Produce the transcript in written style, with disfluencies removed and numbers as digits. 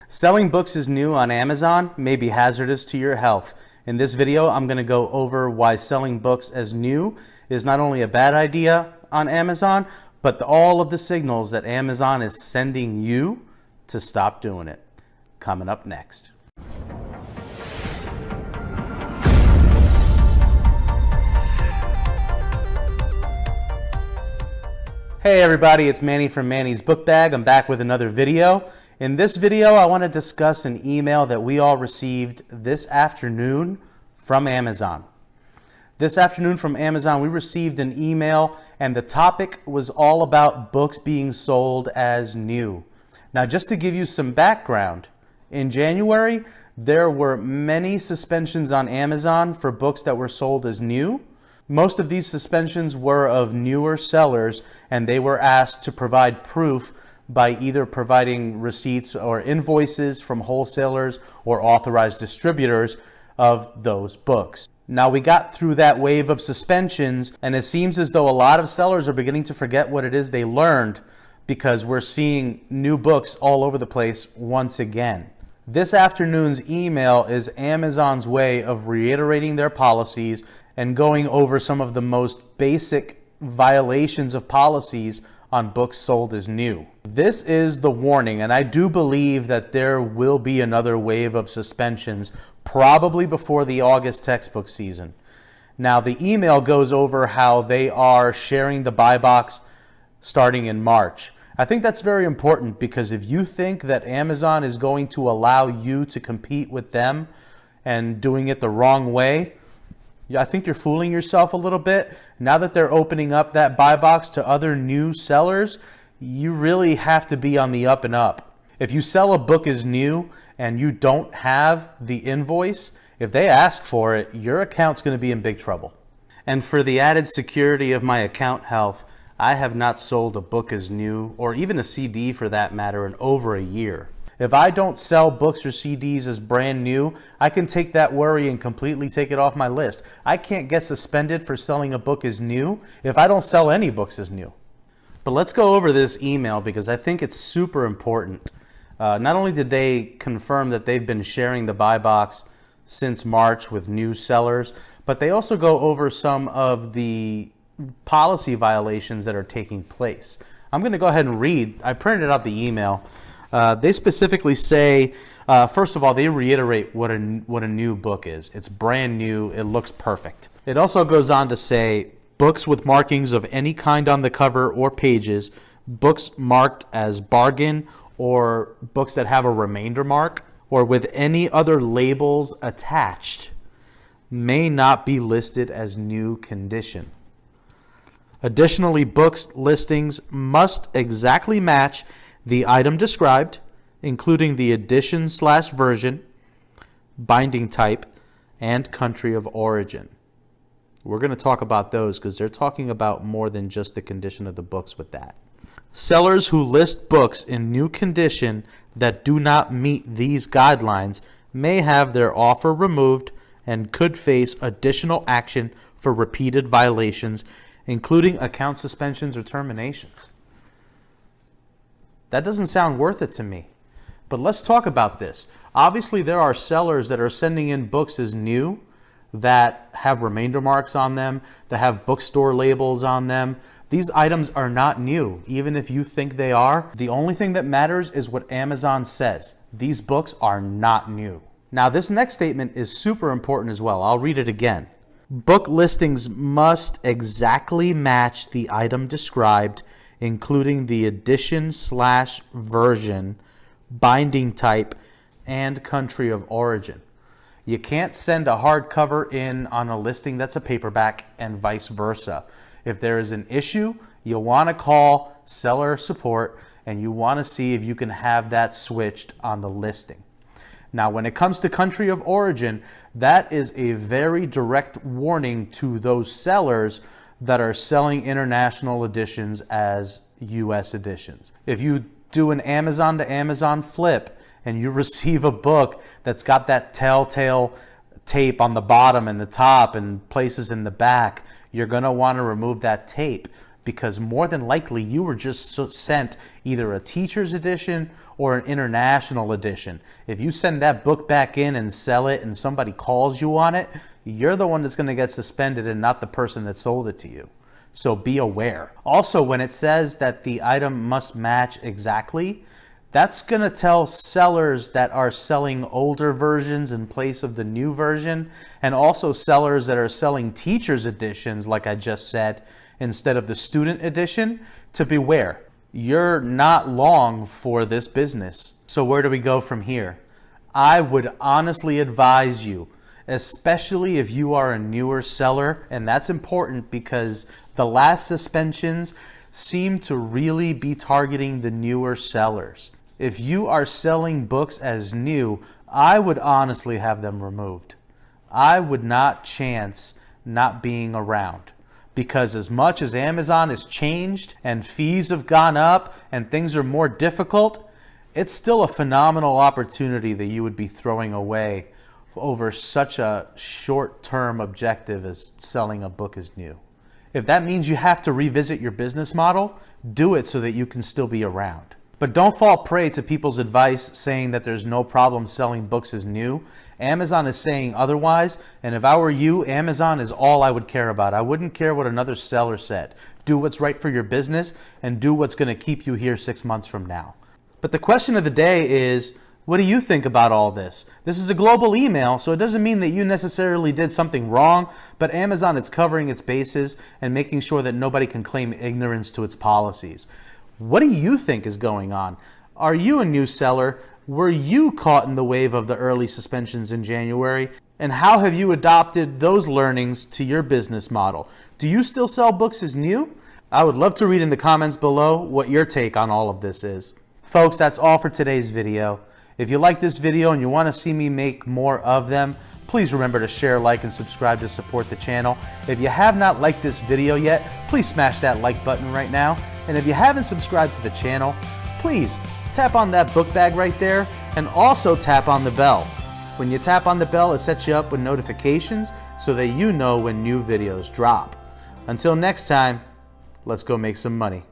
Selling books is new on Amazon may be hazardous to your health. In this video, I'm going to go over why selling books as new is not only a bad idea on Amazon, but all of the signals that Amazon is sending you to stop doing it. Coming up next. Hey everybody, it's Manny from Manny's Book Bag. I'm back with another video. In this video, I want to discuss an email that we all received this afternoon from Amazon. This afternoon from Amazon, we received an email and the topic was all about books being sold as new. Now, just to give you some background, in January, there were many suspensions on Amazon for books that were sold as new. Most of these suspensions were of newer sellers, and they were asked to provide proof by either providing receipts or invoices from wholesalers or authorized distributors of those books. Now, we got through that wave of suspensions, and it seems as though a lot of sellers are beginning to forget what it is they learned because we're seeing new books all over the place once again. This afternoon's email is Amazon's way of reiterating their policies and going over some of the most basic violations of policies on books sold as new. This is the warning, and I do believe that there will be another wave of suspensions probably before the August textbook season. Now, the email goes over how they are sharing the buy box starting in March. I think that's very important because if you think that Amazon is going to allow you to compete with them and doing it the wrong way, I think you're fooling yourself a little bit. Now that they're opening up that buy box to other new sellers, you really have to be on the up and up. If you sell a book as new and you don't have the invoice, if they ask for it, your account's going to be in big trouble. And for the added security of my account health, I have not sold a book as new, or even a CD for that matter, in over a year. If I don't sell books or CDs as brand new, I can take that worry and completely take it off my list. I can't get suspended for selling a book as new if I don't sell any books as new. But let's go over this email because I think it's super important. Not only did they confirm that they've been sharing the buy box since March with new sellers, but they also go over some of the policy violations that are taking place. I'm going to go ahead and read. I printed out the email. They specifically say, first of all, they reiterate what a new book is. It's brand new. It looks perfect. It also goes on to say, books with markings of any kind on the cover or pages, books marked as bargain, or books that have a remainder mark, or with any other labels attached, may not be listed as new condition. Additionally, books listings must exactly match the item described, including the edition/version, binding type, and country of origin. We're going to talk about those because they're talking about more than just the condition of the books with that. Sellers who list books in new condition that do not meet these guidelines may have their offer removed and could face additional action for repeated violations, including account suspensions or terminations. That doesn't sound worth it to me. But let's talk about this. Obviously, there are sellers that are sending in books as new that have remainder marks on them, that have bookstore labels on them. These items are not new, even if you think they are. The only thing that matters is what Amazon says. These books are not new. Now, this next statement is super important as well. I'll read it again. Book listings must exactly match the item described, including the edition/version, binding type, and country of origin. You can't send a hardcover in on a listing that's a paperback and vice versa. If there is an issue, you'll want to call seller support and you want to see if you can have that switched on the listing. Now, when it comes to country of origin, that is a very direct warning to those sellers that are selling international editions as US editions. If you do an Amazon to Amazon flip and you receive a book that's got that telltale tape on the bottom and the top and places in the back, you're going to want to remove that tape. because more than likely you were just sent either a teacher's edition or an international edition. If you send that book back in and sell it and somebody calls you on it, you're the one that's going to get suspended and not the person that sold it to you. So be aware. Also, when it says that the item must match exactly, that's going to tell sellers that are selling older versions in place of the new version, and also sellers that are selling teacher's editions, like I just said, instead of the student edition, to beware. You're not long for this business. So where do we go from here? I would honestly advise you, especially if you are a newer seller, and that's important because the last suspensions seem to really be targeting the newer sellers. If you are selling books as new, I would honestly have them removed. I would not chance not being around, because as much as Amazon has changed and fees have gone up and things are more difficult, it's still a phenomenal opportunity that you would be throwing away over such a short-term objective as selling a book as new. If that means you have to revisit your business model, do it so that you can still be around. But don't fall prey to people's advice saying that there's no problem selling books as new. Amazon is saying otherwise, and if I were you, Amazon is all I would care about. I wouldn't care what another seller said. Do what's right for your business and do what's going to keep you here 6 months from now. But the question of the day is, what do you think about all this? This is a global email, so it doesn't mean that you necessarily did something wrong, but Amazon is covering its bases and making sure that nobody can claim ignorance to its policies. What do you think is going on? Are you a new seller? Were you caught in the wave of the early suspensions in January? And how have you adopted those learnings to your business model? Do you still sell books as new? I would love to read in the comments below what your take on all of this is. Folks, that's all for today's video. If you like this video and you want to see me make more of them, please remember to share, like, and subscribe to support the channel. If you have not liked this video yet, please smash that like button right now. And if you haven't subscribed to the channel, please tap on that book bag right there and also tap on the bell. When you tap on the bell, it sets you up with notifications so that you know when new videos drop. Until next time, let's go make some money.